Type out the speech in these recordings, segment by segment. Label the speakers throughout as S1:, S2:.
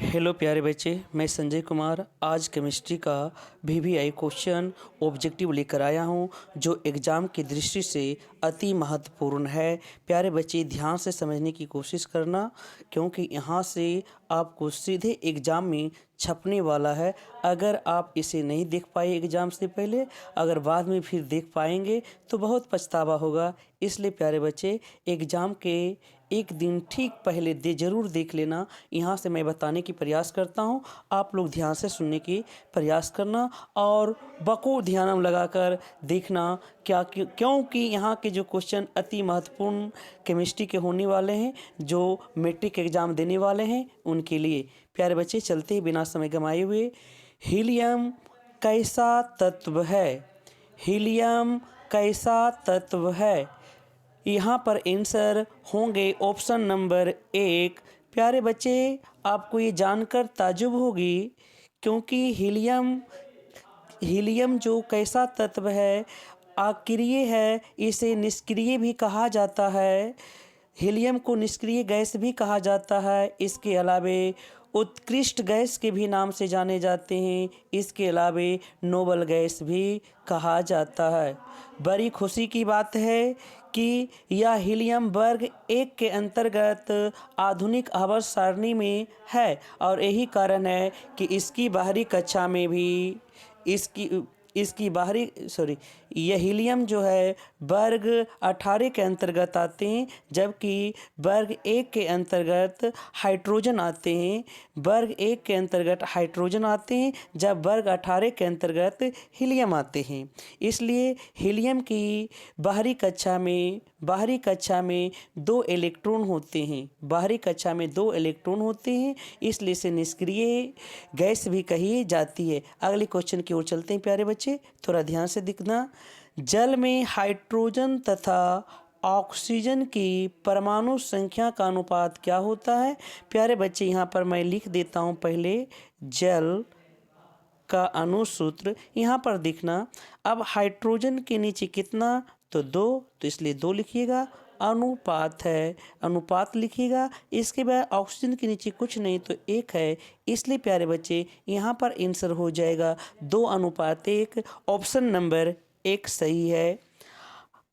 S1: Hello प्यारे बच्चे, मैं संजय कुमार आज केमिस्ट्री का वीवीआई क्वेश्चन ऑब्जेक्टिव लेकर आया हूं, जो एग्ज़ाम की दृष्टि से अति महत्वपूर्ण है। प्यारे बच्चे ध्यान से समझने की कोशिश करना, क्योंकि यहाँ से आपको सीधे एग्ज़ाम में छपने वाला है। अगर आप इसे नहीं देख पाए एग्ज़ाम से पहले, अगर बाद में फिर देख पाएंगे तो बहुत पछतावा होगा। इसलिए प्यारे बच्चे एग्ज़ाम के एक दिन ठीक पहले ज़रूर देख लेना। यहाँ से मैं बताने की प्रयास करता हूँ, आप लोग ध्यान से सुनने की प्रयास करना और बखूब ध्यान लगाकर देखना। क्योंकि यहाँ के जो क्वेश्चन अति महत्वपूर्ण केमिस्ट्री के होने वाले हैं, जो मैट्रिक एग्ज़ाम देने वाले हैं उनके लिए। प्यारे बच्चे चलते ही बिना समय गंवाए हुए, हीलियम कैसा तत्व है? हीलियम कैसा तत्व है? यहाँ पर आंसर होंगे ऑप्शन नंबर 1। प्यारे बच्चे आपको ये जानकर ताज्जुब होगी, क्योंकि हीलियम जो कैसा तत्व है, अक्रिय है, इसे निष्क्रिय भी कहा जाता है। हीलियम को निष्क्रिय गैस भी कहा जाता है। इसके अलावे उत्कृष्ट गैस के भी नाम से जाने जाते हैं। इसके अलावे नोबल गैस भी कहा जाता है। बड़ी खुशी की बात है कि यह हीलियम वर्ग 1 के अंतर्गत आधुनिक आवर्त सारणी में है, और यही कारण है कि इसकी बाहरी कक्षा में भी यह हीलियम जो है वर्ग 18 के अंतर्गत आते हैं, जबकि वर्ग 1 के अंतर्गत हाइड्रोजन आते हैं। वर्ग 1 के अंतर्गत हाइड्रोजन आते हैं, जब वर्ग 18 के अंतर्गत हीलियम आते हैं। इसलिए हीलियम की बाहरी कक्षा में 2 इलेक्ट्रॉन होते हैं। बाहरी कक्षा में 2 इलेक्ट्रॉन होते हैं, इसलिए इसे निष्क्रिय गैस भी कही जाती है। अगले क्वेश्चन की ओर चलते हैं प्यारे बच्चे, थोड़ा ध्यान से दिखना। जल में हाइड्रोजन तथा ऑक्सीजन की परमाणु संख्या का अनुपात क्या होता है? प्यारे बच्चे यहाँ पर मैं लिख देता हूँ पहले जल का अणुसूत्र, यहाँ पर देखना। अब हाइड्रोजन के नीचे कितना, तो 2, तो इसलिए 2 लिखिएगा। अनुपात है, अनुपात लिखिएगा। इसके बाद ऑक्सीजन के नीचे कुछ नहीं तो 1 है, इसलिए प्यारे बच्चे यहाँ पर आंसर हो जाएगा 2:1। ऑप्शन नंबर 1 सही है।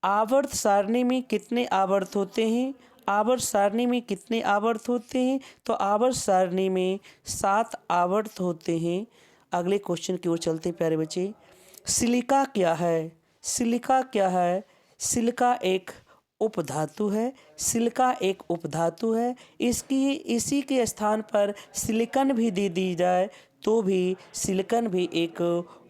S1: आवर्त सारणी में कितने आवर्त होते हैं? आवर्त सारणी में कितने आवर्त होते हैं? तो आवर्त सारणी में 7 आवर्त होते हैं। अगले क्वेश्चन की ओर चलते हैं प्यारे बच्चे। सिलिका क्या है? सिलिका क्या है? सिलिका एक उपधातु है। सिलिका एक उपधातु है। इसी के स्थान पर सिलिकन भी दे दी जाए तो भी सिलिकन भी एक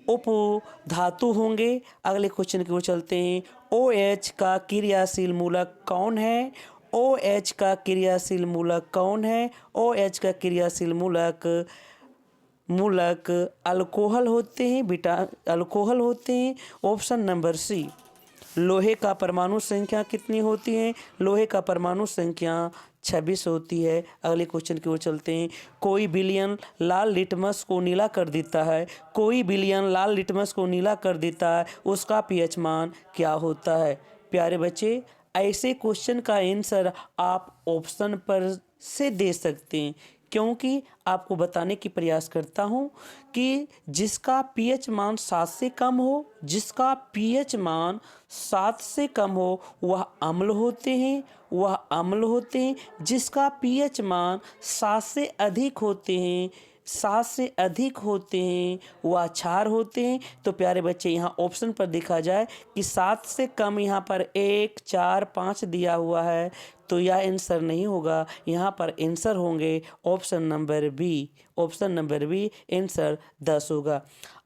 S1: उपधातु होंगे। अगले क्वेश्चन की ओर चलते हैं। OH का क्रियाशील मूलक कौन है? OH का क्रियाशील मूलक कौन है? OH का क्रियाशील मूलक अल्कोहल होते हैं, अल्कोहल होते हैं। Option number C. लोहे का परमाणु संख्या कितनी होती है? लोहे का परमाणु संख्या 26 होती है। अगले क्वेश्चन की ओर चलते हैं। कोई विलयन लाल लिटमस को नीला कर देता है। कोई विलयन लाल लिटमस को नीला कर देता है, उसका पीएच मान क्या होता है? प्यारे बच्चे ऐसे क्वेश्चन का आंसर आप ऑप्शन पर से दे सकते हैं, क्योंकि आपको बताने की प्रयास करता हूँ कि जिसका पीएच मान 7 से कम हो, जिसका पीएच मान 7 से कम हो वह अम्ल होते हैं, वह अम्ल होते हैं। जिसका पीएच मान 7 से अधिक होते हैं, 7 से अधिक होते हैं, वह क्षार होते हैं। तो प्यारे बच्चे यहाँ ऑप्शन पर देखा जाए कि 7 से कम यहाँ पर 1, 4, 5 दिया हुआ है, तो यह आंसर नहीं होगा। यहाँ पर आंसर होंगे option number B. Option number B answer 10 होगा।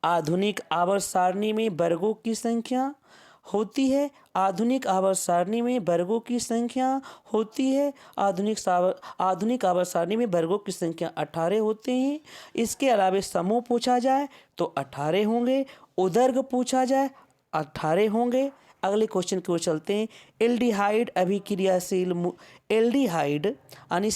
S1: आधुनिक आवर्त सारणी में वर्गों की संख्या होती है। आधुनिक आवर्त सारणी में वर्गों की संख्या होती है। आधुनिक आवर्त सारणी में वर्गों की संख्या 18 होते हैं। इसके अलावा समूह पूछा जाए तो 18 होंगे, उदर्ग पूछा जाए 18 होंगे। अगले क्वेश्चन की ओर चलते हैं। एल्डिहाइड अभिक्रियाशील एल्डिहाइड यानी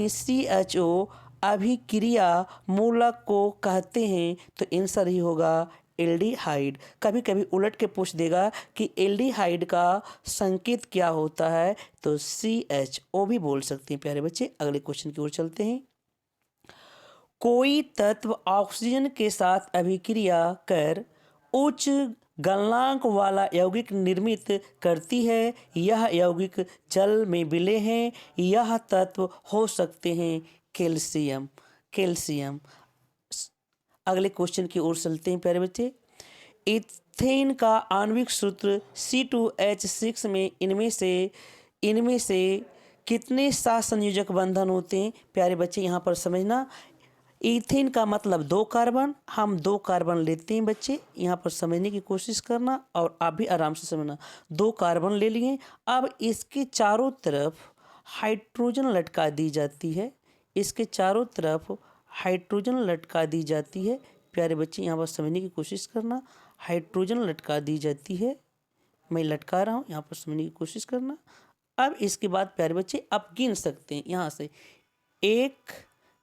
S1: CHO अभिक्रिया मूलक को कहते हैं, तो आंसर ही होगा एल्डिहाइड। कभी कभी उलट के पूछ देगा कि एल्डिहाइड का संकेत क्या होता है, तो CHO भी बोल सकते हैं प्यारे बच्चे। अगले क्वेश्चन की ओर चलते हैं। कोई तत्व ऑक्सीजन के साथ अभिक्रिया कर उच्च गलनांक वाला यौगिक निर्मित करती है। यह यौगिक जल में विलय हैं। यह तत्व हो सकते हैं कैल्शियम। कैल्शियम। अगले क्वेश्चन की ओर चलते हैं प्यारे बच्चे। इथेन का आणविक सूत्र C2H6 में इनमें से कितने सहसंयोजक बंधन होते हैं प्यारे बच्चे? यहाँ पर समझना, इथेन का मतलब 2 कार्बन, हम 2 कार्बन लेते हैं बच्चे। यहाँ पर समझने की कोशिश करना और आप भी आराम से समझना। 2 कार्बन ले लिए, अब इसके चारों तरफ हाइड्रोजन लटका दी जाती है। इसके चारों तरफ हाइड्रोजन लटका दी जाती है प्यारे बच्चे। यहाँ पर समझने की कोशिश करना, हाइड्रोजन लटका दी जाती है। मैं लटका रहा हूँ, यहाँ पर समझने की कोशिश करना। अब इसके बाद प्यारे बच्चे आप गिन सकते हैं यहाँ से 1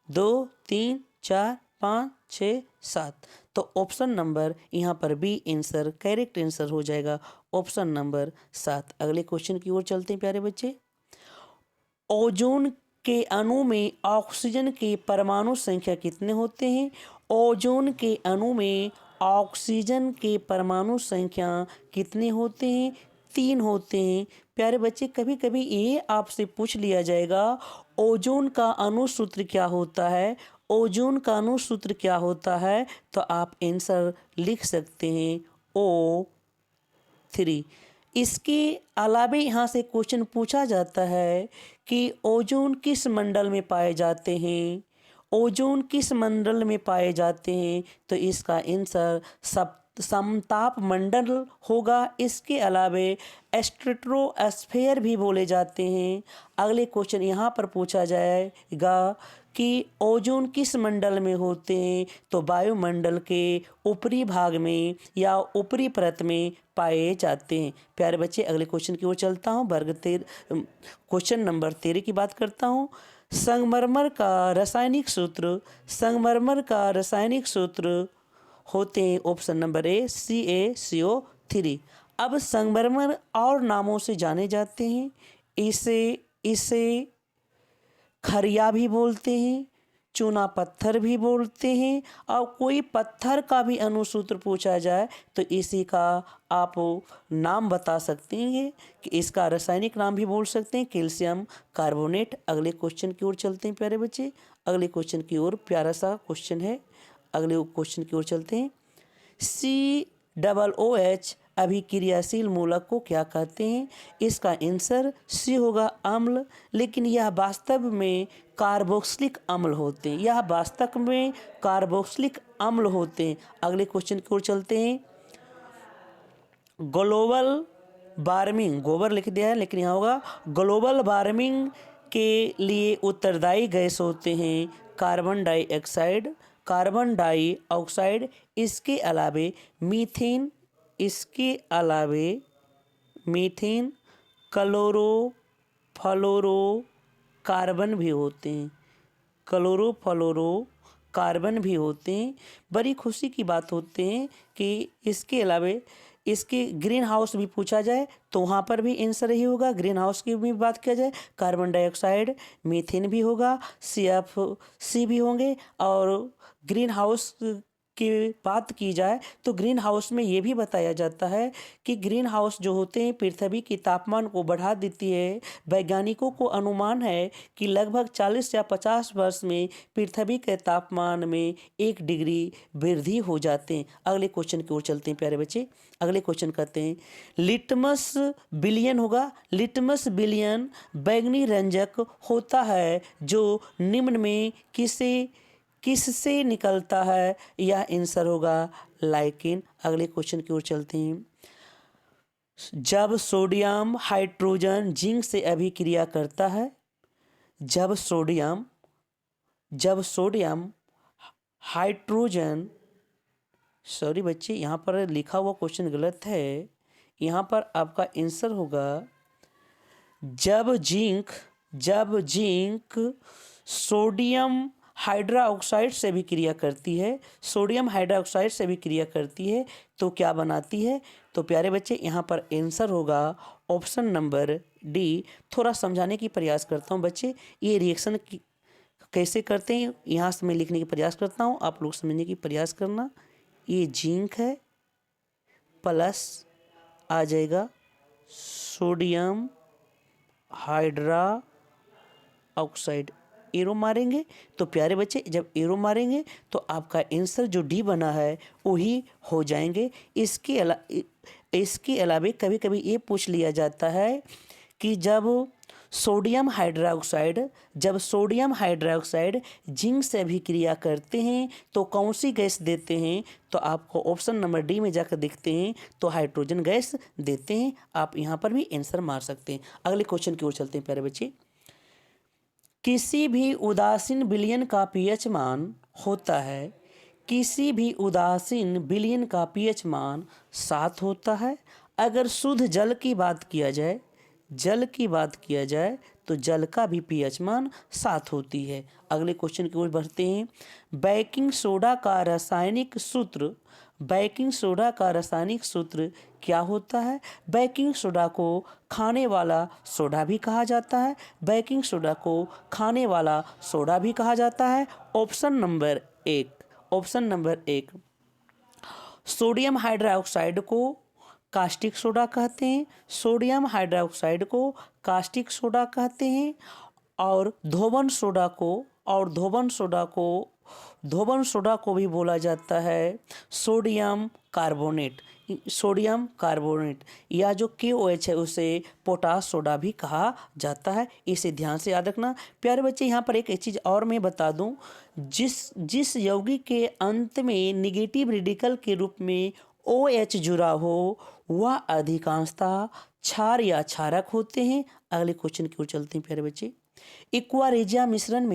S1: 2 3 4 5 6 7। तो ऑप्शन नंबर यहाँ पर बी आंसर करेक्ट आंसर हो जाएगा, ऑप्शन नंबर 7। अगले क्वेश्चन की ओर चलते हैं प्यारे बच्चे। ओजोन के अणु में ऑक्सीजन के परमाणु संख्या कितने होते हैं? ओजोन के अणु में ऑक्सीजन के परमाणु संख्या कितने होते हैं? 3 होते हैं प्यारे बच्चे। कभी कभी ये आपसे पूछ लिया जाएगा ओजोन का अणु सूत्र क्या होता है, ओजोन का अणु सूत्र क्या होता है, तो आप आंसर लिख सकते हैं O3। इसके अलावा यहाँ से क्वेश्चन पूछा जाता है कि ओजोन किस मंडल में पाए जाते हैं, ओजोन किस मंडल में पाए जाते हैं, तो इसका आंसर समताप मंडल होगा। इसके अलावे स्ट्रेटोस्फेयर भी बोले जाते हैं। अगले क्वेश्चन यहाँ पर पूछा जाएगा कि ओजोन किस मंडल में होते हैं, तो वायुमंडल के ऊपरी भाग में या ऊपरी परत में पाए जाते हैं प्यारे बच्चे। अगले क्वेश्चन की ओर चलता हूँ। क्वेश्चन नंबर 13 की बात करता हूँ। संगमरमर का रासायनिक सूत्र होते हैं, ऑप्शन नंबर ए CaCO3। अब संगमरमर और नामों से जाने जाते हैं। इसे खरिया भी बोलते हैं, चूना पत्थर भी बोलते हैं, और कोई पत्थर का भी अनुसूत्र पूछा जाए तो इसी का आप नाम बता सकते हैं कि इसका रासायनिक नाम भी बोल सकते हैं कैल्शियम कार्बोनेट। अगले क्वेश्चन की ओर चलते हैं प्यारे बच्चे। अगले क्वेश्चन की ओर प्यारा सा क्वेश्चन है। अगले क्वेश्चन की ओर चलते हैं। COOH अभिक्रियाशील मूलक को क्या कहते हैं? इसका आंसर सी होगा अम्ल, लेकिन यह वास्तव में कार्बोक्सिलिक अम्ल होते हैं। यह वास्तव में कार्बोक्सिलिक अम्ल होते हैं। अगले क्वेश्चन की ओर चलते हैं। ग्लोबल वार्मिंग, गोबर लिख दिया है लेकिन यहाँ होगा ग्लोबल वार्मिंग के लिए उत्तरदायी गैस होते हैं कार्बन डाइऑक्साइड, इसके अलावे मीथेन, क्लोरोफ्लोरोकार्बन भी होते हैं। क्लोरोफ्लोरोकार्बन भी होते हैं। बड़ी खुशी की बात होते हैं कि इसके अलावे इसके ग्रीन हाउस भी पूछा जाए तो वहाँ पर भी आंसर ही होगा। ग्रीन हाउस की भी बात किया जाए, कार्बन डाइऑक्साइड, मीथेन भी होगा, CFC भी होंगे। और ग्रीन हाउस की बात की जाए तो ग्रीन हाउस में ये भी बताया जाता है कि ग्रीन हाउस जो होते हैं पृथ्वी के तापमान को बढ़ा देती है। वैज्ञानिकों को अनुमान है कि लगभग 40 या 50 वर्ष में पृथ्वी के तापमान में 1 डिग्री वृद्धि हो जाते हैं। अगले क्वेश्चन की ओर चलते हैं प्यारे बच्चे। अगले क्वेश्चन करते हैं। लिटमस विलयन होगा। लिटमस विलयन बैंगनी रंजक होता है जो निम्न में किससे निकलता है? यह आंसर होगा लाइकेन। अगले क्वेश्चन की ओर चलते हैं। जब सोडियम हाइड्रोजन जिंक से अभिक्रिया करता है, जब सोडियम हाइड्रोजन, सॉरी बच्चे यहाँ पर लिखा हुआ क्वेश्चन गलत है। यहाँ पर आपका आंसर होगा जब जिंक सोडियम हाइड्रा ऑक्साइड से भी क्रिया करती है, सोडियम हाइड्रोक्साइड से भी क्रिया करती है, तो क्या बनाती है? तो प्यारे बच्चे यहाँ पर आंसर होगा ऑप्शन नंबर डी। थोड़ा समझाने की प्रयास करता हूँ बच्चे, ये रिएक्शन कैसे करते हैं यहाँ से मैं लिखने की प्रयास करता हूँ, आप लोग समझने की प्रयास करना। ये जिंक है, प्लस आ जाएगा सोडियम हाइड्रा ऑक्साइड, एरो मारेंगे तो प्यारे बच्चे जब एरो मारेंगे तो आपका आंसर जो डी बना है वही हो जाएंगे। इसके अलावे कभी कभी ये पूछ लिया जाता है कि जब सोडियम हाइड्रोक्साइड जिंक से अभिक्रिया करते हैं तो कौन सी गैस देते हैं? तो आपको ऑप्शन नंबर डी में जाकर देखते हैं तो हाइड्रोजन गैस देते हैं। आप यहाँ पर भी आंसर मार सकते हैं। अगले क्वेश्चन की ओर चलते हैं प्यारे बच्चे। किसी भी उदासीन विलयन का पीएच मान होता है, किसी भी उदासीन विलयन का पीएच मान 7 होता है। अगर शुद्ध जल की बात किया जाए, तो जल का भी पीएच मान 7 होती है। अगले क्वेश्चन की ओर बढ़ते हैं। बेकिंग सोडा का रासायनिक सूत्र क्या होता है? बेकिंग सोडा को खाने वाला सोडा भी कहा जाता है, ऑप्शन नंबर एक सोडियम हाइड्रोक्साइड को कास्टिक सोडा कहते हैं, और धोबन सोडा को भी बोला जाता है सोडियम कार्बोनेट, या जो KOH है उसे पोटास सोडा भी कहा जाता है। इसे ध्यान से याद रखना। प्यारे बच्चे यहाँ पर एक चीज़ और मैं बता दूं, जिस यौगिक के अंत में निगेटिव रेडिकल के रूप में OH जुड़ा हो वह अधिकांशतः क्षार या क्षारक होते हैं। अगले क्वेश्चन की ओर चलते हैं प्यारे बच्चे। इक्वारेजिया मिश्रण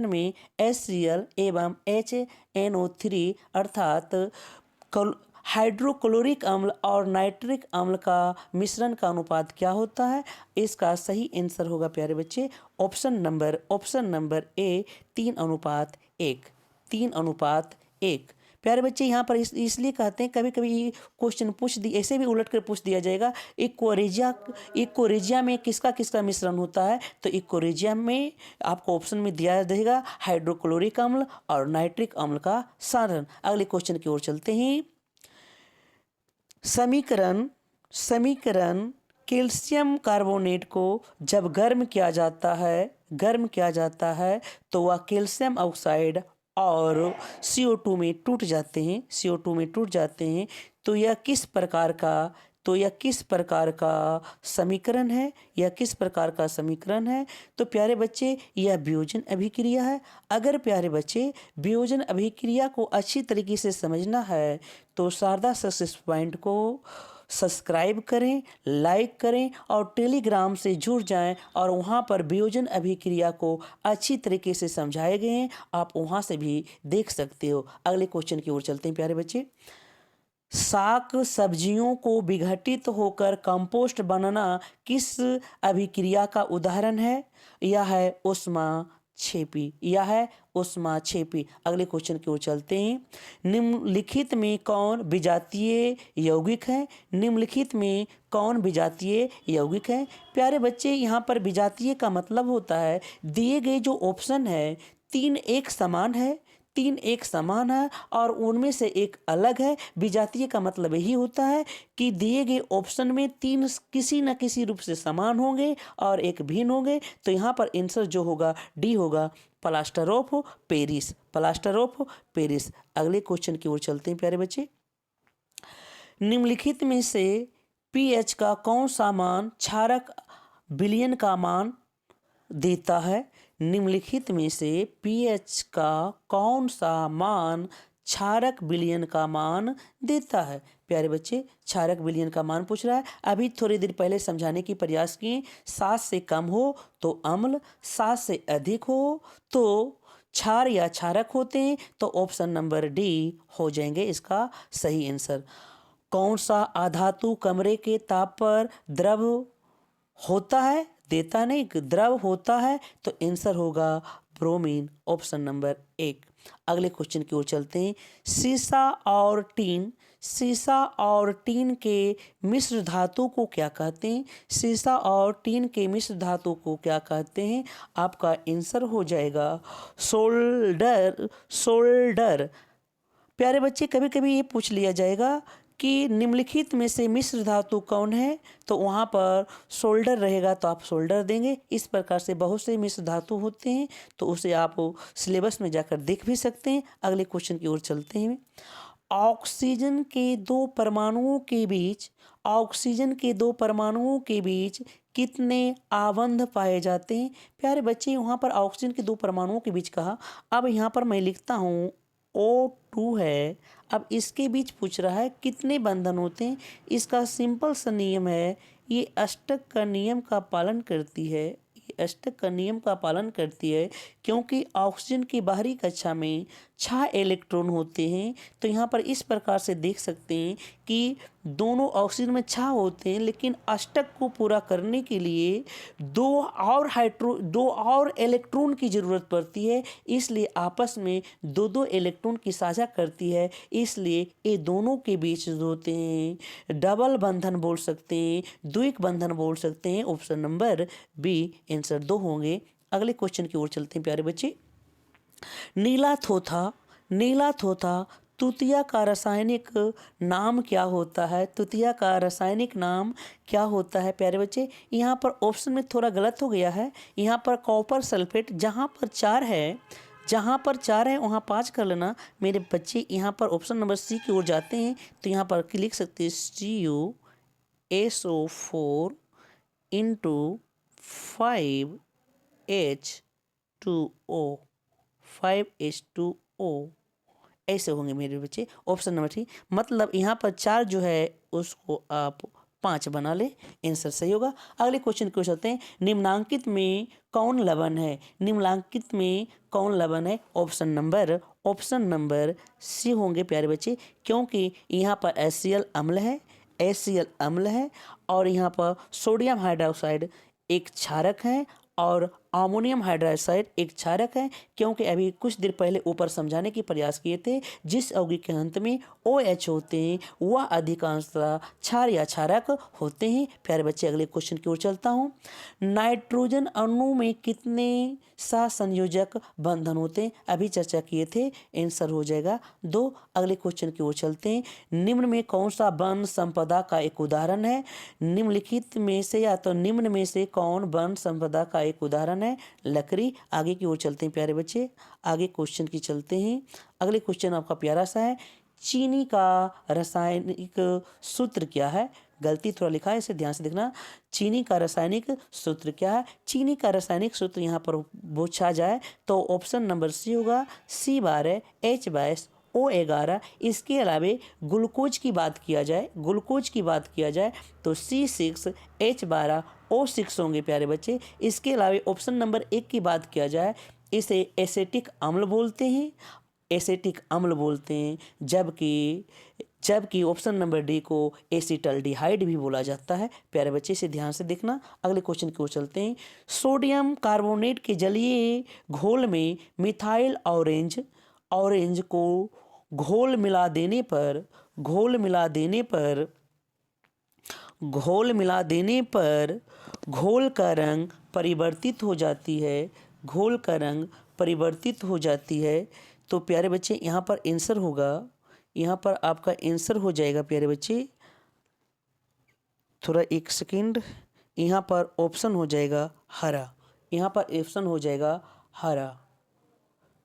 S1: में HCl एवं HNO3 अर्थात हाइड्रोक्लोरिक अम्ल और नाइट्रिक अम्ल का मिश्रण का अनुपात क्या होता है? इसका सही आंसर होगा प्यारे बच्चे ऑप्शन नंबर ए 3:1। प्यारे बच्चे यहाँ पर इसलिए कहते हैं, कभी कभी क्वेश्चन ऐसे भी उलट कर पूछ दिया जाएगा, इक्कोरेजिया में किसका किसका मिश्रण होता है? तो इक्कोरेजिया में आपको ऑप्शन में दिया रहेगा हाइड्रोक्लोरिक अम्ल और नाइट्रिक अम्ल का सारण। अगले क्वेश्चन की ओर चलते हैं। समीकरण कैल्शियम कार्बोनेट को जब गर्म किया जाता है तो वह कैल्शियम ऑक्साइड और CO2 में टूट जाते हैं। तो यह किस प्रकार का समीकरण है? तो प्यारे बच्चे यह वियोजन अभिक्रिया है। अगर प्यारे बच्चे वियोजन अभिक्रिया को अच्छी तरीके से समझना है तो शारदा सक्सेस पॉइंट को सब्सक्राइब करें, लाइक करें और टेलीग्राम से जुड़ जाएं और वहां पर वियोजन अभिक्रिया को अच्छी तरीके से समझाए गए हैं, आप वहां से भी देख सकते हो। अगले क्वेश्चन की ओर चलते हैं प्यारे बच्चे। शाक सब्जियों को विघटित होकर कंपोस्ट बनना किस अभिक्रिया का उदाहरण है? यह है ऊष्मा छेपी। अगले क्वेश्चन की ओर चलते हैं। निम्नलिखित में कौन विजातीय यौगिक है? प्यारे बच्चे यहाँ पर विजातीय का मतलब होता है दिए गए जो ऑप्शन है तीन एक समान है और उनमें से एक अलग है। विजातीय का मतलब यही होता है कि दिए गए ऑप्शन में 3 किसी न किसी रूप से समान होंगे और एक भिन्न होंगे। तो यहाँ पर आंसर जो होगा डी होगा, प्लास्टर ऑफ पेरिस। अगले क्वेश्चन की ओर चलते हैं प्यारे बच्चे। निम्नलिखित में से pH का कौन सा मान क्षारक विलयन का मान देता है? निम्नलिखित में से pH का कौन सा मान क्षारक विलयन का मान देता है? प्यारे बच्चे क्षारक विलयन का मान पूछ रहा है। अभी थोड़ी देर पहले समझाने की प्रयास किए, 7 से कम हो तो अम्ल, 7 से अधिक हो तो क्षार या क्षारक होते हैं। तो ऑप्शन नंबर डी हो जाएंगे इसका सही आंसर। कौन सा अधातु कमरे के ताप पर द्रव होता है? द्रव होता है तो आंसर होगा ब्रोमीन, ऑप्शन नंबर 1। अगले क्वेश्चन की ओर चलते हैं। सीसा और टीन के मिश्र धातु को क्या कहते हैं? सीसा और टीन के मिश्र धातु को क्या कहते हैं? आपका आंसर हो जाएगा सोल्डर। प्यारे बच्चे, कभी कभी ये पूछ लिया जाएगा कि निम्नलिखित में से मिश्र धातु कौन है, तो वहाँ पर सोल्डर रहेगा तो आप सोल्डर देंगे। इस प्रकार से बहुत से मिश्र धातु होते हैं, तो उसे आप सिलेबस में जाकर देख भी सकते हैं। अगले क्वेश्चन की ओर चलते हैं। ऑक्सीजन के दो परमाणुओं के बीच कितने आबंध पाए जाते हैं? प्यारे बच्चे, वहाँ पर ऑक्सीजन के दो परमाणुओं के बीच कहा। अब यहाँ पर मैं लिखता हूँ O2 है। अब इसके बीच पूछ रहा है कितने बंधन होते हैं। इसका सिंपल सा नियम है, ये अष्टक का नियम का पालन करती है, क्योंकि ऑक्सीजन की बाहरी कक्षा में 6 इलेक्ट्रॉन होते हैं। तो यहाँ पर इस प्रकार से देख सकते हैं कि दोनों ऑक्सीजन में 6 होते हैं, लेकिन अष्टक को पूरा करने के लिए दो और इलेक्ट्रॉन की ज़रूरत पड़ती है। इसलिए आपस में दो इलेक्ट्रॉन की साझा करती है। इसलिए ये दोनों के बीच जो होते हैं डबल बंधन बोल सकते हैं, द्विक बंधन बोल सकते हैं। ऑप्शन नंबर बी आंसर 2 होंगे। अगले क्वेश्चन की ओर चलते हैं प्यारे बच्चे। नीला थोथा तुतिया का रासायनिक नाम क्या होता है? तुतिया का रासायनिक नाम क्या होता है प्यारे बच्चे? यहाँ पर ऑप्शन में थोड़ा गलत हो गया है। यहाँ पर कॉपर सल्फेट, जहाँ पर 4 है वहाँ 5 कर लेना मेरे बच्चे। यहाँ पर ऑप्शन नंबर सी की ओर जाते हैं, तो यहाँ पर लिख सकते हैं CuSO4 इंटू 5H2O ऐसे होंगे मेरे बच्चे। ऑप्शन नंबर 3, मतलब यहाँ पर 4 जो है उसको आप 5 बना ले, आंसर सही होगा। अगले क्वेश्चन को चलते हैं। निम्नांकित में कौन लवण है? ऑप्शन नंबर सी होंगे प्यारे बच्चे, क्योंकि यहाँ पर HCl अम्ल है और यहाँ पर सोडियम हाइड्रोक्साइड एक क्षारक है और अमोनियम हाइड्रोक्साइड एक क्षारक है। क्योंकि अभी कुछ देर पहले ऊपर समझाने की प्रयास किए थे, जिस यौगिक के अंत में OH होते हैं वह अधिकांशतः क्षार या क्षारक होते हैं। प्यारे बच्चे, अगले क्वेश्चन की ओर चलता हूँ। नाइट्रोजन अणु में कितने सहसंयोजक बंधन होते हैं? अभी चर्चा किए थे, आंसर हो जाएगा 2। अगले क्वेश्चन की ओर चलते हैं। निम्न में कौन सा वन संपदा का एक उदाहरण है? निम्नलिखित में से या तो निम्न में से कौन वन संपदा का एक उदाहरण है? लकड़ी। आगे की ओर चलते हैं प्यारे बच्चे, आगे क्वेश्चन की चलते हैं। अगले क्वेश्चन आपका प्यारा सा है। चीनी का रासायनिक सूत्र क्या है? गलती थोड़ा लिखा है, इसे ध्यान से देखना। चीनी का रासायनिक सूत्र क्या है? चीनी का रासायनिक सूत्र यहाँ पर पूछा जाए तो ऑप्शन नंबर सी होगा C12H22O11। इसके अलावे ग्लूकोज की बात किया जाए तो C6H12O6 होंगे प्यारे बच्चे। इसके अलावा ऑप्शन नंबर 1 की बात किया जाए, इसे एसिटिक अम्ल बोलते हैं, जबकि ऑप्शन नंबर डी को एसिटल्डिहाइड भी बोला जाता है। प्यारे बच्चे, इसे ध्यान से देखना। अगले क्वेश्चन की ओर चलते हैं। सोडियम कार्बोनेट के जलीय घोल में मिथाइल ऑरेंज को घोल मिला देने पर घोल का रंग परिवर्तित हो जाती है। तो प्यारे बच्चे, यहाँ पर आपका आंसर हो जाएगा प्यारे बच्चे, थोड़ा एक सेकेंड। यहाँ पर ऑप्शन हो जाएगा हरा।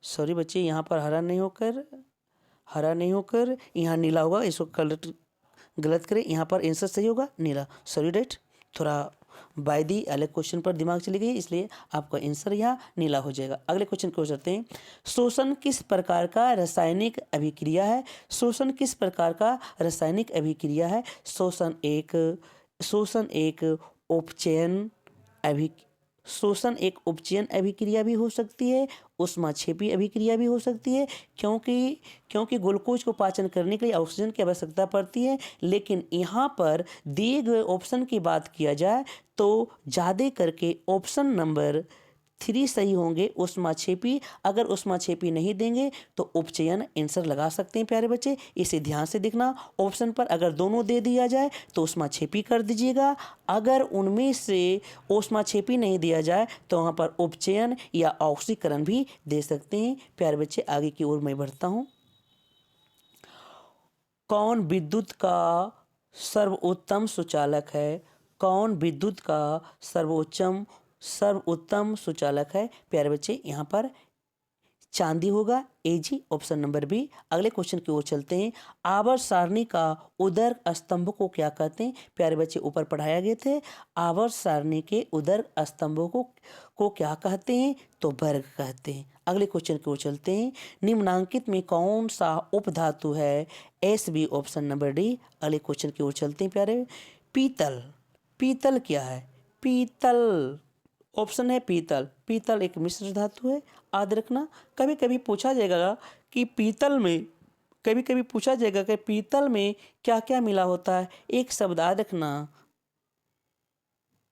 S1: सॉरी बच्चे, यहाँ पर हरा नहीं होकर यहाँ नीला होगा। इसको गलत करें, यहाँ पर आंसर सही होगा नीला। सॉरी डेट, थोड़ा बाय दी अलग क्वेश्चन पर दिमाग चली गई, इसलिए आपका आंसर यहाँ नीला हो जाएगा। अगले क्वेश्चन को चलते हैं। शोषण किस प्रकार का रासायनिक अभिक्रिया है? शोषण एक उपचयन अभिक्रिया भी हो सकती है, ऊष्माक्षेपी अभिक्रिया भी हो सकती है, क्योंकि ग्लूकोज को पाचन करने के लिए ऑक्सीजन की आवश्यकता पड़ती है। लेकिन यहाँ पर दिए गए ऑप्शन की बात किया जाए तो ज़्यादा करके ऑप्शन नंबर 3 सही होंगे ऊष्माक्षेपी, अगर ऊष्माक्षेपी नहीं देंगे तो उपचयन आंसर लगा सकते हैं प्यारे बच्चे। इसे ध्यान से देखना, ऑप्शन पर अगर दोनों दे दिया जाए तो ऊष्माक्षेपी कर दीजिएगा, अगर उनमें से ऊष्माक्षेपी नहीं दिया जाए तो वहाँ पर उपचयन या ऑक्सीकरण भी दे सकते हैं। प्यारे बच्चे आगे की ओर मैं बढ़ता हूँ। कौन विद्युत का सर्वोत्तम सुचालक है? कौन विद्युत का सर्वोत्तम सुचालक है? प्यारे बच्चे यहाँ पर चांदी होगा, ए जी, ऑप्शन नंबर बी। अगले क्वेश्चन की ओर चलते हैं। आवर्त सारणी का उदर स्तंभ को क्या कहते हैं? प्यारे बच्चे ऊपर पढ़ाया गए थे, आवर्त सारणी के उदर स्तंभों को क्या कहते हैं? तो वर्ग कहते हैं। अगले क्वेश्चन की ओर चलते हैं। निम्नांकित में कौन सा उपधातु है? S B, option number D. अगले क्वेश्चन की ओर चलते हैं प्यारे। पीतल, पीतल क्या है? पीतल, ऑप्शन है पीतल। पीतल एक मिश्र धातु है, याद रखना। कभी कभी पूछा जाएगा कि पीतल में, कभी कभी पूछा जाएगा कि पीतल में क्या क्या मिला होता है। एक शब्द याद रखना,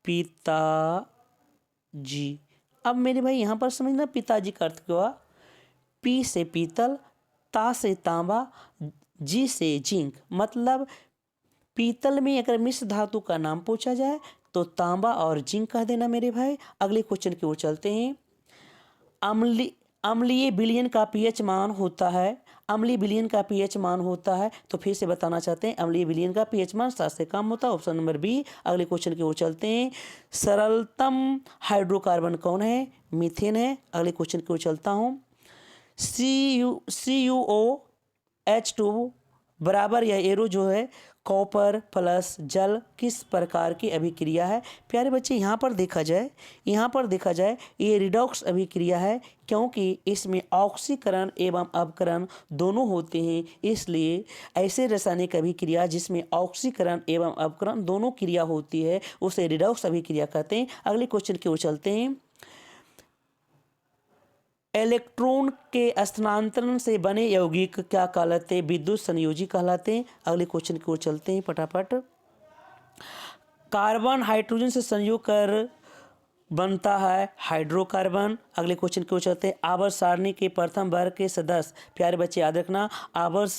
S1: पिताजी। अब मेरे भाई यहाँ पर समझना पिताजी का अर्थ क्या हुआ। पी से पीतल, ता से तांबा, जी से जिंक। मतलब पीतल में अगर मिश्र धातु का नाम पूछा जाए तो तांबा और जिंक कह देना मेरे भाई। अगले क्वेश्चन की ओर चलते हैं। अम्लीय विलयन का पीएच मान होता है, अम्लीय विलयन का पीएच मान होता है, तो फिर से बताना चाहते हैं अम्लीय विलयन का पीएच मान 7 से कम होता है, ऑप्शन नंबर बी। अगले क्वेश्चन की ओर चलते हैं। सरलतम हाइड्रोकार्बन कौन है? मीथेन है। अगले क्वेश्चन की ओर चलता हूँ। CuO बराबर या एरो जो है कॉपर प्लस जल किस प्रकार की अभिक्रिया है? प्यारे बच्चे यहाँ पर देखा जाए, ये रिडॉक्स अभिक्रिया है, क्योंकि इसमें ऑक्सीकरण एवं अपकरण दोनों होते हैं। इसलिए ऐसे रासायनिक अभिक्रिया जिसमें ऑक्सीकरण एवं अपकरण दोनों क्रिया होती है उसे रिडॉक्स अभिक्रिया कहते हैं। अगले क्वेश्चन की ओर चलते हैं। इलेक्ट्रॉन के स्थानांतरण से बने यौगिक क्या कहलाते हैं? विद्युत संयोजी कहलाते हैं। अगले क्वेश्चन की ओर चलते हैं फटाफट। कार्बन हाइड्रोजन से संयोग कर बनता है हाइड्रोकार्बन। अगले क्वेश्चन की ओर चलते हैं। आवर्त सारणी के प्रथम वर्ग के सदस्य, प्यारे बच्चे याद रखना, आवर्त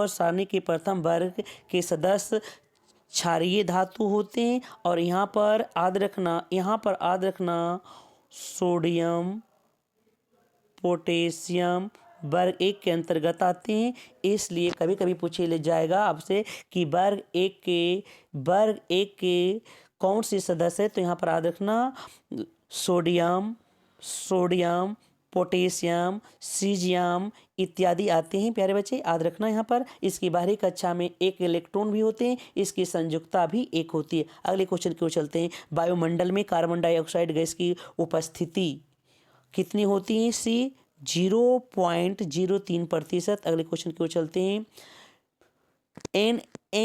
S1: सारणी के प्रथम वर्ग के सदस्य क्षारीय धातु होते हैं। और यहाँ पर याद रखना सोडियम पोटेशियम वर्ग 1 के अंतर्गत आते हैं। इसलिए कभी कभी पूछे ले जाएगा आपसे कि वर्ग एक के कौन से सदस्य है, तो यहाँ पर याद रखना सोडियम पोटेशियम सीजियम इत्यादि आते हैं। प्यारे बच्चे याद रखना यहाँ पर। इसकी बाहरी कक्षा में एक इलेक्ट्रॉन भी होते हैं, इसकी संयुक्ता भी एक होती है। अगले क्वेश्चन की ओर चलते हैं। वायुमंडल में कार्बन डाइऑक्साइड गैस की उपस्थिति कितनी होती है? सी 0.03%। अगले क्वेश्चन की ओर चलते हैं।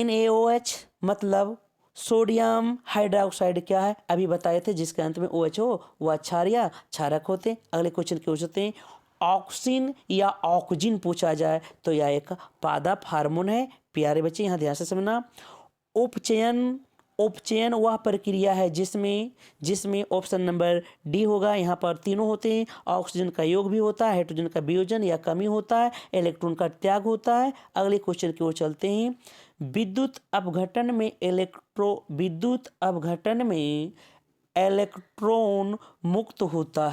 S1: NaOH मतलब सोडियम हाइड्रोक्साइड क्या है? अभी बताए थे, जिसके अंत में OH हो वह क्षार या क्षारक होते हैं। अगले क्वेश्चन की ओर चलते हैं। ऑक्सिन या ऑक्जिन पूछा जाए तो यह एक पादप हार्मोन है। प्यारे बच्चे यहाँ ध्यान से समझना। उपचयन वह प्रक्रिया है जिसमें ऑप्शन नंबर डी होगा। यहाँ पर तीनों होते हैं। ऑक्सीजन का योग भी होता है, हाइड्रोजन का वियोजन या कमी होता है, इलेक्ट्रॉन का त्याग होता है। अगले क्वेश्चन की ओर चलते हैं। विद्युत अपघटन में इलेक्ट्रॉन मुक्त होता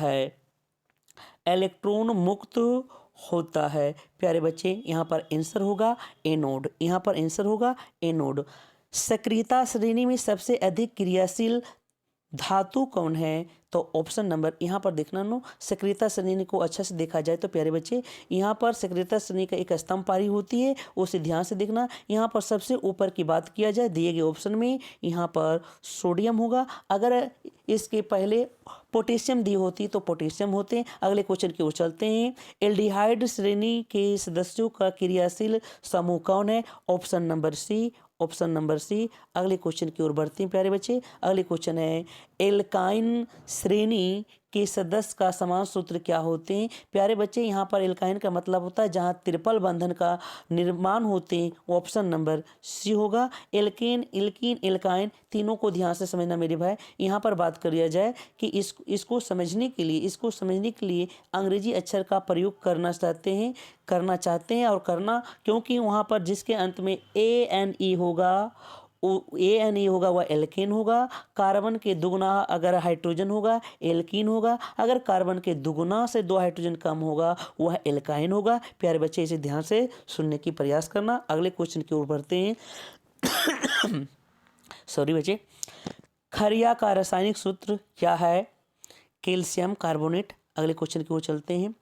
S1: है। प्यारे बच्चे यहाँ पर आंसर होगा एनोड। सक्रियता श्रेणी में सबसे अधिक क्रियाशील धातु कौन है? तो ऑप्शन नंबर, यहाँ पर देखना नो, सक्रियता श्रेणी को अच्छा से देखा जाए तो प्यारे बच्चे यहाँ पर सक्रियता श्रेणी का एक स्तंभ पारी होती है, उसे ध्यान से देखना। यहाँ पर सबसे ऊपर की बात किया जाए दिए गए ऑप्शन में, यहाँ पर सोडियम होगा। अगर इसके पहले पोटेशियम दी होती तो पोटेशियम होते। अगले क्वेश्चन की ओर चलते हैं। एल्डिहाइड श्रेणी के सदस्यों का क्रियाशील समूह कौन है? Option number C. अगले क्वेश्चन की ओर बढ़ते हैं प्यारे बच्चे। अगले क्वेश्चन है, एल्काइन श्रेणी के सदस्य का समान सूत्र क्या होते हैं? प्यारे बच्चे, यहाँ पर एल्काइन का मतलब होता है जहाँ ट्रिपल बंधन का निर्माण होते हैं, ऑप्शन नंबर सी होगा। एल्केन, एल्कीन, एल्काइन तीनों को ध्यान से समझना मेरे भाई। यहाँ पर बात कर लिया जाए कि इसको समझने के लिए अंग्रेजी अक्षर का प्रयोग करना चाहते हैं और करना, क्योंकि वहाँ पर जिसके अंत में ANE होगा, वह एल्केन होगा। कार्बन के दुगुना अगर हाइड्रोजन होगा एल्कीन होगा, अगर कार्बन के दुगुना से 2 हाइड्रोजन कम होगा वह एल्काइन होगा। प्यारे बच्चे, इसे ध्यान से सुनने की प्रयास करना। अगले क्वेश्चन की ओर बढ़ते हैं। सॉरी बच्चे, खरिया का रासायनिक सूत्र क्या है? Calcium carbonate. अगले क्वेश्चन की ओर चलते हैं।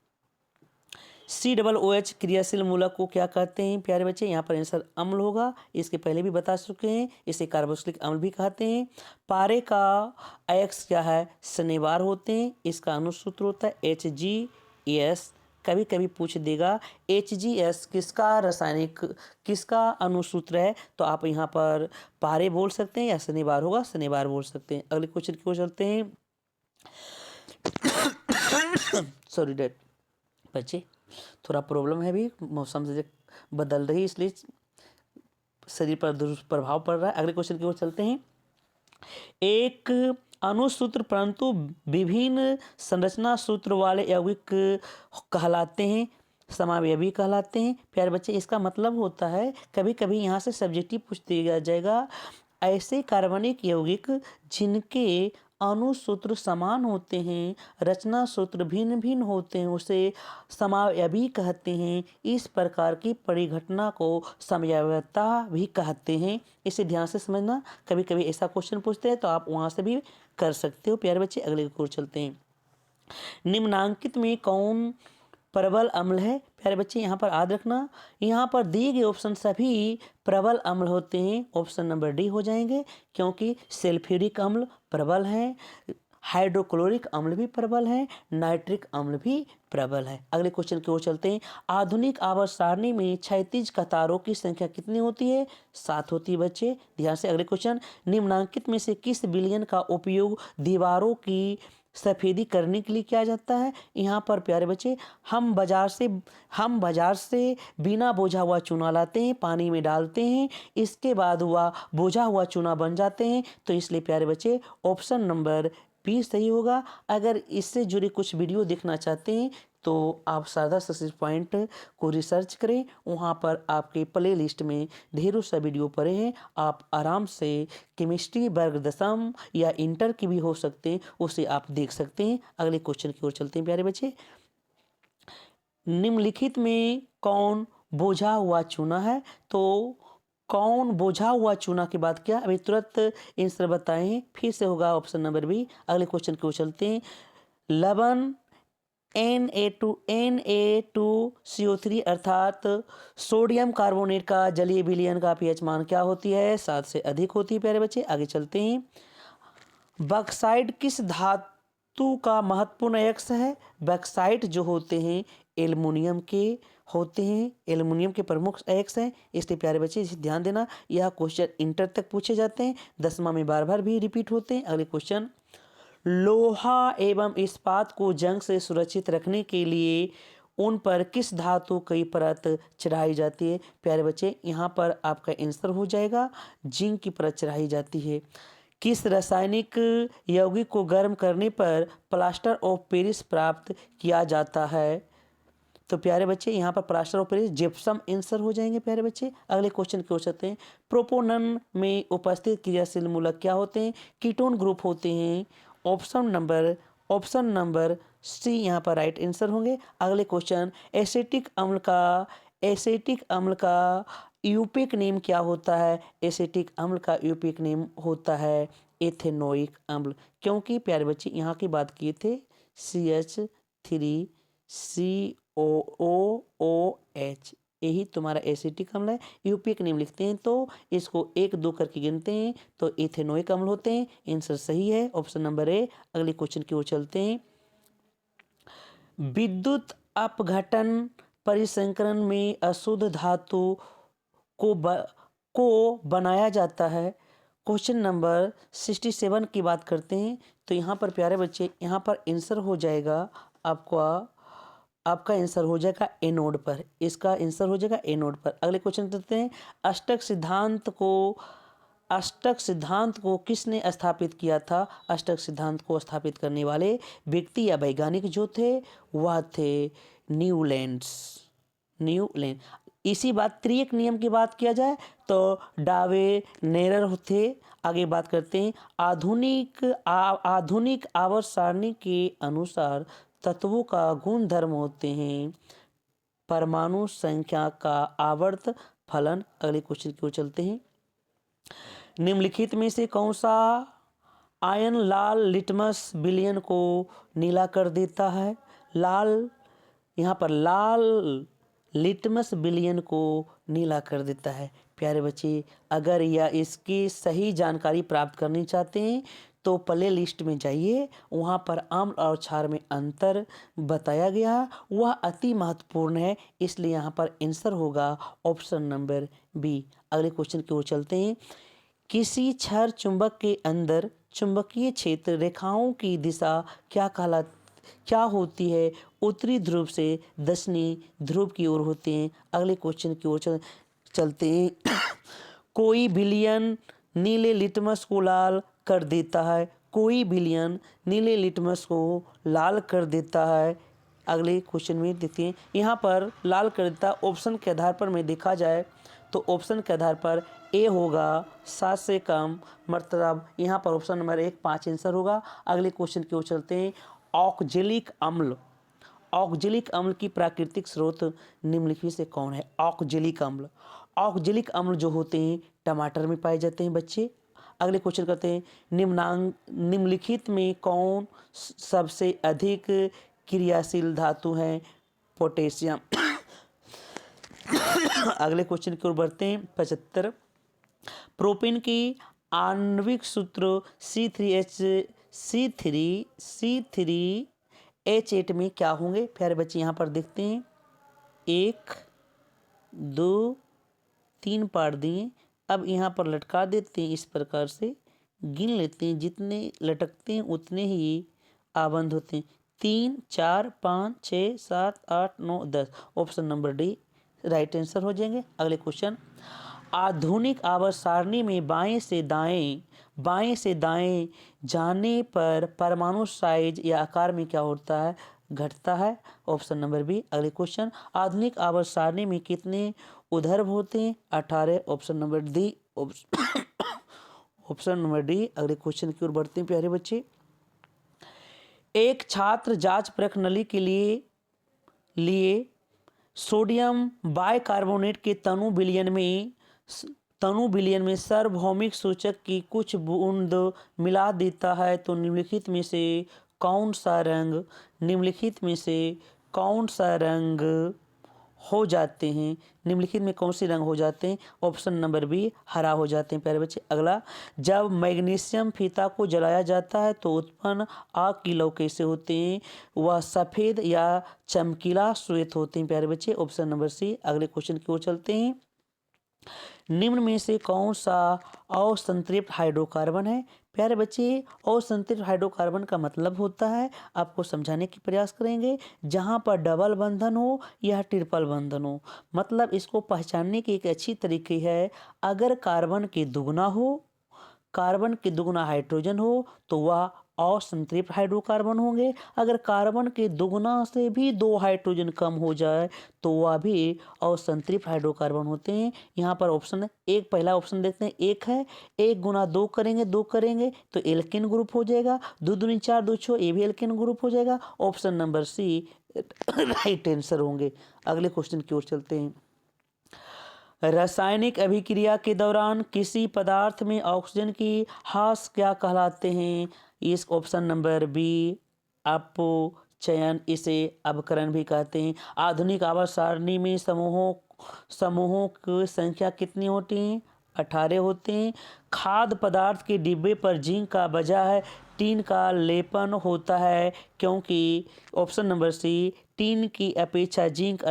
S1: COOH क्रियाशील मूलक को क्या कहते हैं? प्यारे बच्चे, यहाँ पर आंसर अम्ल होगा। इसके पहले भी बता चुके हैं, इसे कार्बोक्सिलिक अम्ल भी कहते हैं। पारे का अयस्क क्या है? शनिवार होते हैं। इसका अनुसूत्र होता है HGS। कभी कभी पूछ देगा HGS किसका अनुसूत्र है, तो आप यहाँ पर पारे बोल सकते हैं या शनिवार होगा शनिवार बोल सकते हैं। अगले क्वेश्चन की ओर चलते हैं। सॉरी डैड बच्चे, थोड़ा प्रॉब्लम है, अभी मौसम से बदल रही इसलिए शरीर पर दुष्प्रभाव पड़ रहा है। अगले क्वेश्चन की ओर चलते हैं। एक अनुसूत्र परंतु विभिन्न संरचना सूत्र वाले यौगिक कहलाते हैं, समावयवी कहलाते हैं। प्यारे बच्चे, इसका मतलब होता है, कभी कभी यहाँ से सब्जेक्टिव पूछ दिया जाएगा, ऐसे कार्बनिक यौगिक जिनके अनुसूत्र समान होते हैं, रचना सूत्र भिन्न भिन्न होते हैं, उसे समावयवी कहते हैं। इस प्रकार की परिघटना को समयावयवता भी कहते हैं। इसे ध्यान से समझना, कभी कभी ऐसा क्वेश्चन पूछते हैं तो आप वहाँ से भी कर सकते हो। प्यारे बच्चे, अगले की ओर चलते हैं। निम्नांकित में कौन प्रबल अम्ल है? प्यारे बच्चे, यहाँ पर याद रखना, यहाँ पर दिए गए ऑप्शन सभी प्रबल अम्ल होते हैं। ऑप्शन नंबर डी हो जाएंगे, क्योंकि सल्फ्यूरिक अम्ल प्रबल है, हाइड्रोक्लोरिक अम्ल भी प्रबल है, नाइट्रिक अम्ल भी प्रबल है। अगले क्वेश्चन की ओर चलते हैं। आधुनिक आवर्त सारणी में क्षैतिज कतारों की संख्या कितनी होती है? 7 होती है बच्चे, ध्यान से। अगले क्वेश्चन, निम्नांकित में से किस विलयन का उपयोग दीवारों की सफेदी करने के लिए किया जाता है? यहाँ पर प्यारे बच्चे, हम बाजार से बिना बोझा हुआ चूना लाते हैं, पानी में डालते हैं, इसके बाद वह बोझा हुआ चूना बन जाते हैं, तो इसलिए प्यारे बच्चे ऑप्शन नंबर बी सही होगा। अगर इससे जुड़ी कुछ वीडियो देखना चाहते हैं तो आप शारदा सक्सेस पॉइंट को रिसर्च करें, वहाँ पर आपके प्ले लिस्ट में ढेरों सा वीडियो पड़े हैं। आप आराम से केमिस्ट्री वर्ग दशम या इंटर की भी हो सकते हैं, उसे आप देख सकते हैं। अगले क्वेश्चन की ओर चलते हैं प्यारे बच्चे। निम्नलिखित में कौन बोझा हुआ चूना है? तो कौन बोझा हुआ चूना के बाद क्या? अभी तुरंत आंसर बताएं, फिर से होगा ऑप्शन नंबर बी। अगले क्वेश्चन की ओर चलते हैं। लवण Na2CO3 अर्थात सोडियम कार्बोनेट का जलीय विलयन का pH मान क्या होती है? 7 से अधिक होती है। प्यारे बच्चे, आगे चलते हैं। बॉक्साइट किस धातु का महत्वपूर्ण अयस्क है? बॉक्साइट जो होते हैं एल्युमिनियम के होते हैं, एल्युमिनियम के प्रमुख अयस्क हैं, इसलिए प्यारे बच्चे इसे ध्यान देना। यह क्वेश्चन इंटर तक पूछे जाते हैं, 10वां में बार बार भी रिपीट होते हैं। अगले क्वेश्चन, लोहा एवं इस्पात को जंग से सुरक्षित रखने के लिए उन पर किस धातु की परत चढ़ाई जाती है? प्यारे बच्चे, यहाँ पर आपका आंसर हो जाएगा जिंक की परत चढ़ाई जाती है। किस रासायनिक यौगिक को गर्म करने पर प्लास्टर ऑफ पेरिस प्राप्त किया जाता है? तो प्यारे बच्चे, यहाँ पर plaster of Paris gypsum answer हो जाएंगे। प्यारे बच्चे, अगले क्वेश्चन की ओर चलते हैं। प्रोपोनन में उपस्थित क्रियाशील मूलक क्या होते हैं? कीटोन ग्रुप होते हैं। ऑप्शन नंबर सी यहाँ पर राइट आंसर होंगे। अगले क्वेश्चन, एसिटिक अम्ल का यूपिक नेम क्या होता है? एसिटिक अम्ल का यूपिक नेम होता है एथेनोइक अम्ल, क्योंकि प्यारे बच्चे यहाँ की बात किए थे CH3COOH, यही तुम्हारा एसिटिक अम्ल है। यूपिक नेम लिखते हैं तो इसको 1 2 करके गिनते हैं तो इथेनोइक अम्ल होते हैं। आंसर सही है, ऑप्शन नंबर ए। अगले क्वेश्चन की ओर चलते हैं। विद्युत अपघटन परिसंकरण में अशुद्ध धातु को बनाया जाता है, क्वेश्चन नंबर 67 की बात करते हैं। तो यहाँ पर प्यारे बच्चे, यहाँ पर आंसर हो जाएगा आपका आंसर हो जाएगा ए नोड पर। इसका आंसर हो जाएगा ए नोड पर। अगले क्वेश्चन करते हैं, अष्टक सिद्धांत को किसने स्थापित किया था? अष्टक सिद्धांत को स्थापित करने वाले व्यक्ति या वैज्ञानिक जो थे वह थे न्यूलैंड। इसी बात त्रिएक नियम की बात किया जाए तो डावे नेरर थे। आगे बात करते हैं, आधुनिक आवर्त सारणी के अनुसार तत्वों का गुण धर्म होते हैं परमाणु संख्या का आवर्त फलन। अगले क्वेश्चन की ओर चलते हैं, निम्नलिखित में से कौन सा आयन लाल लिटमस विलयन को नीला कर देता है? यहाँ पर लाल लिटमस विलयन को नीला कर देता है। प्यारे बच्चे, अगर या इसकी सही जानकारी प्राप्त करनी चाहते हैं तो प्ले लिस्ट में जाइए, वहाँ पर आम्ल और क्षार में अंतर बताया गया, वह अति महत्वपूर्ण है। इसलिए यहाँ पर आंसर होगा ऑप्शन नंबर बी। अगले क्वेश्चन की ओर चलते हैं, किसी छड़ चुंबक के अंदर चुंबकीय क्षेत्र रेखाओं की दिशा क्या होती है? उत्तरी ध्रुव से दक्षिणी ध्रुव की ओर होते हैं। अगले क्वेश्चन की ओर चलते हैं, कोई विलयन नीले लिटमस को लाल कर देता है। कोई विलयन नीले लिटमस को लाल कर देता है। अगले क्वेश्चन में देखते हैं, यहाँ पर लाल कर देता ऑप्शन के आधार पर में देखा जाए तो ऑप्शन के आधार पर ए होगा 7 से कम, मतलब यहाँ पर ऑप्शन नंबर 1 5 आंसर होगा। अगले क्वेश्चन की ओर चलते हैं, ऑक्जेलिक अम्ल की प्राकृतिक स्रोत निम्नलिखित से कौन है? ऑक्जेलिक अम्ल जो होते हैं टमाटर में पाए जाते हैं बच्चे। अगले क्वेश्चन करते हैं, निम्नलिखित में कौन सबसे अधिक क्रियाशील धातु है? पोटेशियम। अगले क्वेश्चन की ओर बढ़ते हैं, 75, प्रोपेन की आणविक सूत्र C3H8 में क्या होंगे? प्यारे बच्चे यहाँ पर देखते हैं, 1 2 3 पार दिए। अब यहाँ पर लटका देते हैं, इस प्रकार से गिन लेते हैं, जितने लटकते हैं उतने ही आबंद होते हैं। 3 4 5 6 7 8 9 10। Option number D right answer हो जाएंगे। अगले क्वेश्चन, आधुनिक आवर्त सारणी में बाएं से दाएं जाने पर परमाणु साइज या आकार में क्या होता है? घटता है। Option number B. अगले क्वेश्चन, आधुनिक आवर्त सारणी में कितने उधर्व होते हैं? 18। Option number D. Option number D. अगले क्वेश्चन की ओर बढ़ते हैं प्यारे बच्चे, एक छात्र जांच परख नली के लिए सोडियम बाइकार्बोनेट के तनु विलयन में सार्वभौमिक सूचक की कुछ बूंद मिला देता है तो निम्नलिखित में से कौन सा रंग हो जाते हैं? निम्नलिखित में कौन से रंग हो जाते हैं? ऑप्शन नंबर बी हरा हो जाते हैं प्यारे बच्चे। अगला, जब मैग्नीशियम फीता को जलाया जाता है तो उत्पन्न आग की लौ कैसे होते हैं? वह सफ़ेद या चमकीला श्वेत होते हैं प्यारे बच्चे। Option number C. अगले क्वेश्चन की ओर चलते हैं, निम्न में से कौन सा असंतृप्त हाइड्रोकार्बन है? प्यारे बच्चे, असंतृप्त हाइड्रोकार्बन का मतलब होता है, आपको समझाने की प्रयास करेंगे, जहाँ पर डबल बंधन हो या ट्रिपल बंधन हो। मतलब इसको पहचानने की एक अच्छी तरीके है, अगर कार्बन के दुगुना हाइड्रोजन हो तो वह असंतृप्त हाइड्रोकार्बन होंगे। अगर कार्बन के दुगुना से भी 2 हाइड्रोजन कम हो जाए तो वह भी असंतृप्त हाइड्रोकार्बन होते हैं। यहाँ पर ऑप्शन एक, पहला ऑप्शन देखते हैं, 1 है, 1 गुना 2 करेंगे तो एल्केन ग्रुप हो जाएगा। 2 दूनी 4 2 6, ये भी एल्केन ग्रुप हो जाएगा। Option number C right answer होंगे। अगले क्वेश्चन की ओर चलते हैं, रासायनिक अभिक्रिया के दौरान किसी पदार्थ में ऑक्सीजन की ह्रास क्या कहलाते हैं? इस ऑप्शन नंबर बी अपचयन, इसे अवकरण भी कहते हैं। आधुनिक आवर्त सारणी में समूहों की संख्या कितनी होती है? 18 होते हैं। खाद्य पदार्थ के डिब्बे पर जिंक का बजाय टीन का लेपन होता है क्योंकि ऑप्शन नंबर सी, टीन की अपेक्षा जिंक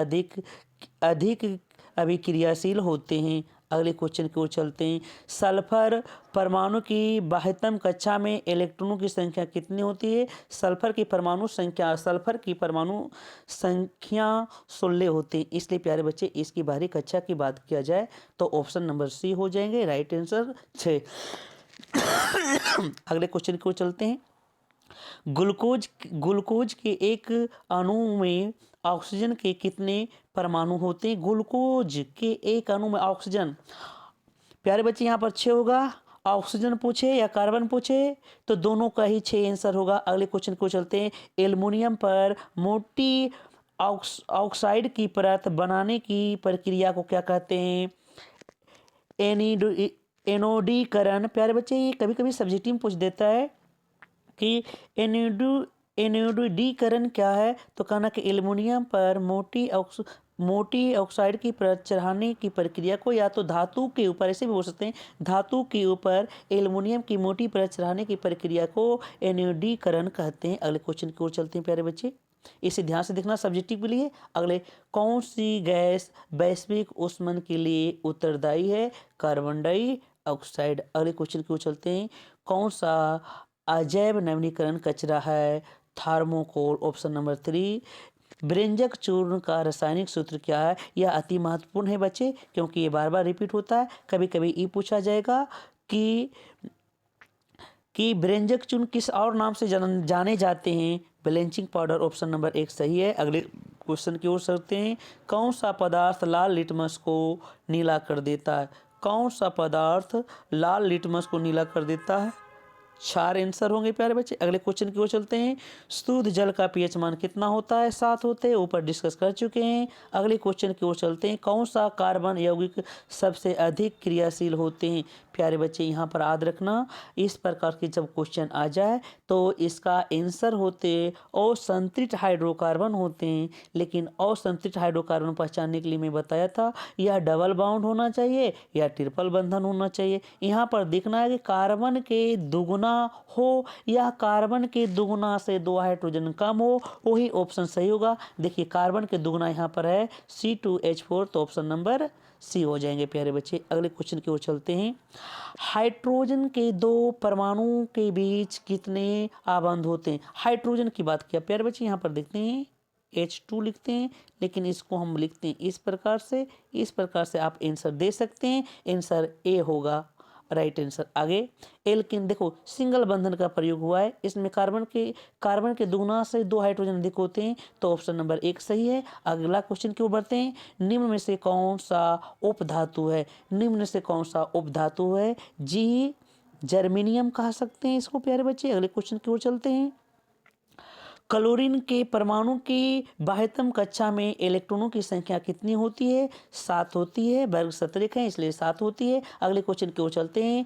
S1: अधिक अभिक्रियाशील होते हैं। अगले क्वेश्चन की ओर चलते हैं। सल्फर परमाणु की बाह्यतम कक्षा में इलेक्ट्रॉनों की संख्या कितनी होती है? सल्फर की परमाणु संख्या 16 होती है। इसलिए प्यारे बच्चे इसकी बाहरी कक्षा की बात किया जाए तो ऑप्शन नंबर सी हो जाएंगे राइट आंसर 6। अगले क्वेश्चन की ओर चलते हैं। ग्लूकोज के एक अणु में ऑक्सीजन के कितने परमाणु होते हैं? ग्लूकोज के एक अणु में ऑक्सीजन, प्यारे बच्चे यहाँ पर 6 होगा। ऑक्सीजन पूछे या कार्बन पूछे तो दोनों का ही 6 आंसर होगा। अगले क्वेश्चन को चलते हैं। एल्युमिनियम पर मोटी ऑक्साइड की परत बनाने की प्रक्रिया को क्या कहते हैं? एनोडीकरण। प्यारे बच्चे ये कभी कभी सब्जेक्टिव में पूछ देता है कि एनोडीकरण क्या है, तो कहना कि एल्युमिनियम पर मोटी ऑक्साइड की परत चढ़ाने की प्रक्रिया को या तो धातु के ऊपर, ऐसे भी बोल सकते हैं, धातु के ऊपर एल्युमिनियम की मोटी परत चढ़ाने की प्रक्रिया को एनोडीकरण कहते हैं। अगले क्वेश्चन की ओर चलते हैं प्यारे बच्चे, इसे ध्यान से देखना सब्जेक्टिव के लिए। अगले, कौन सी गैस वैश्विक ऊष्मन के लिए उत्तरदायी है? Carbon dioxide. अगले क्वेश्चन की ओर चलते हैं। कौन सा अजैव नवीनीकरण कचरा है? थर्मोकोल। Option number 3। ब्रेंजक चूर्ण का रासायनिक सूत्र क्या है? यह अति महत्वपूर्ण है बच्चे, क्योंकि ये बार बार रिपीट होता है। कभी कभी ये पूछा जाएगा कि ब्रेंजक चूर्ण किस और नाम से जाने जाते हैं? Bleaching powder. ऑप्शन नंबर 1 सही है। अगले क्वेश्चन की ओर चलते हैं। कौन सा पदार्थ लाल लिटमस को नीला कर देता है? कौन सा पदार्थ लाल लिटमस को नीला कर देता है? 4 आंसर होंगे प्यारे बच्चे। अगले क्वेश्चन की ओर चलते हैं। शुद्ध जल का पीएच मान कितना होता है? 7 होते हैं, ऊपर डिस्कस कर चुके हैं। अगले क्वेश्चन की ओर चलते हैं। कौन सा कार्बन यौगिक सबसे अधिक क्रियाशील होते हैं? प्यारे बच्चे यहाँ पर याद रखना, इस प्रकार के जब क्वेश्चन आ जाए तो इसका आंसर होते असंतृप्त हाइड्रोकार्बन होते हैं। लेकिन असंतृप्त हाइड्रोकार्बन पहचानने के लिए मैं बताया था यह डबल बाउंड होना चाहिए या ट्रिपल बंधन होना चाहिए। यहाँ पर देखना है कि कार्बन के दुगुना हो या कार्बन के दुगुना से 2 हाइड्रोजन कम हो, वही ऑप्शन सही होगा। देखिए कार्बन के दुगुना यहाँ पर है C2H4, तो ऑप्शन नंबर सी हो जाएंगे प्यारे बच्चे। अगले क्वेश्चन की ओर चलते हैं। हाइड्रोजन के 2 परमाणुओं के बीच कितने आबंध होते हैं? हाइड्रोजन की बात किया प्यारे बच्चे, यहाँ पर देखते हैं H2 लिखते हैं, लेकिन इसको हम लिखते हैं इस प्रकार से। इस प्रकार से आप आंसर दे सकते हैं, आंसर ए होगा राइट आंसर। आगे, एल्किन देखो सिंगल बंधन का प्रयोग हुआ है, इसमें कार्बन के दुगुना से 2 हाइड्रोजन अधिक होते हैं, तो ऑप्शन नंबर 1 सही है। अगला क्वेश्चन की ओर बढ़ते हैं। निम्न में से कौन सा उपधातु है? निम्न में से कौन सा उपधातु है? जी जर्मेनियम कह सकते हैं इसको प्यारे बच्चे। अगले क्वेश्चन की ओर चलते हैं। क्लोरीन के परमाणु की बाह्यतम कक्षा में इलेक्ट्रॉनों की संख्या कितनी होती है? 7 होती है। वर्ग शतरक है इसलिए 7 होती है। अगले क्वेश्चन की ओर चलते हैं।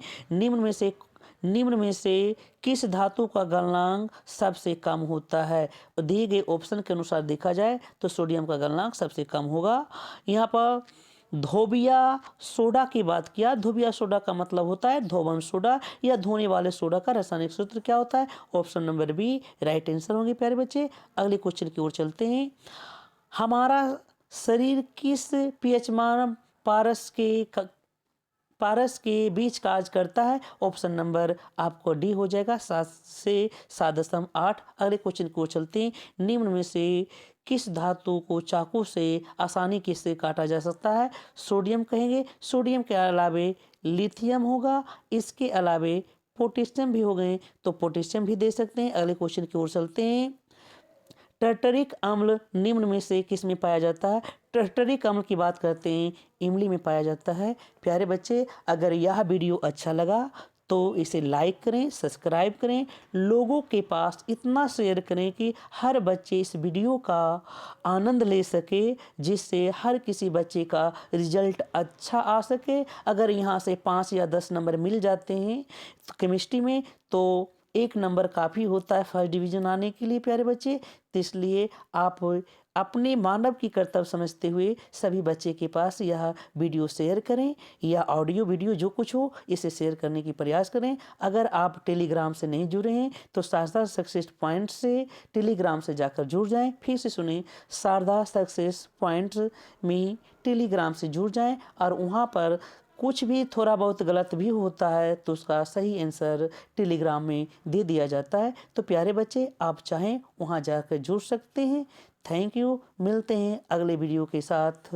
S1: निम्न में से किस धातु का गलनांक सबसे कम होता है? दिए गए ऑप्शन के अनुसार देखा जाए तो सोडियम का गलनांक सबसे कम होगा। यहाँ पर धोबिया सोडा की बात किया। धोबिया सोडा का मतलब होता है धोबन सोडा या धोने वाले सोडा का रासायनिक सूत्र क्या होता है? Option number B right answer होंगे प्यारे बच्चे। अगले क्वेश्चन की ओर चलते हैं। हमारा शरीर किस पीएच मान पारस के बीच कार्य करता है? ऑप्शन नंबर आपको डी हो जाएगा, 7 से 7.8। अगले क्वेश्चन की ओर चलते हैं। निम्न में से किस धातु को चाकू से आसानी से काटा जा सकता है? सोडियम कहेंगे। सोडियम के अलावे लिथियम होगा, इसके अलावे पोटेशियम भी हो गए, तो पोटेशियम भी दे सकते हैं। अगले क्वेश्चन की ओर चलते हैं। टर्टरिक अम्ल निम्न में से किस में पाया जाता है? टर्टरिक अम्ल की बात करते हैं इमली में पाया जाता है। प्यारे बच्चे, अगर यह वीडियो अच्छा लगा तो इसे लाइक करें, सब्सक्राइब करें, लोगों के पास इतना शेयर करें कि हर बच्चे इस वीडियो का आनंद ले सके, जिससे हर किसी बच्चे का रिजल्ट अच्छा आ सके। अगर यहाँ से 5 या 10 नंबर मिल जाते हैं तो केमिस्ट्री में, तो 1 नंबर काफ़ी होता है फर्स्ट डिवीज़न आने के लिए प्यारे बच्चे। तो इसलिए आप अपने मानव की कर्तव्य समझते हुए सभी बच्चे के पास यह वीडियो शेयर करें या ऑडियो वीडियो जो कुछ हो इसे शेयर करने की प्रयास करें। अगर आप टेलीग्राम से नहीं जुड़े हैं तो शारदा सक्सेस पॉइंट से टेलीग्राम से जाकर जुड़ जाएं। फिर से सुने, शारदा सक्सेस पॉइंट में टेलीग्राम से जुड़ जाएं और वहाँ पर कुछ भी थोड़ा बहुत गलत भी होता है तो उसका सही आंसर टेलीग्राम में दे दिया जाता है। तो प्यारे बच्चे, आप चाहें वहाँ जाकर जुड़ सकते हैं। Thank you. मिलते हैं अगले वीडियो के साथ।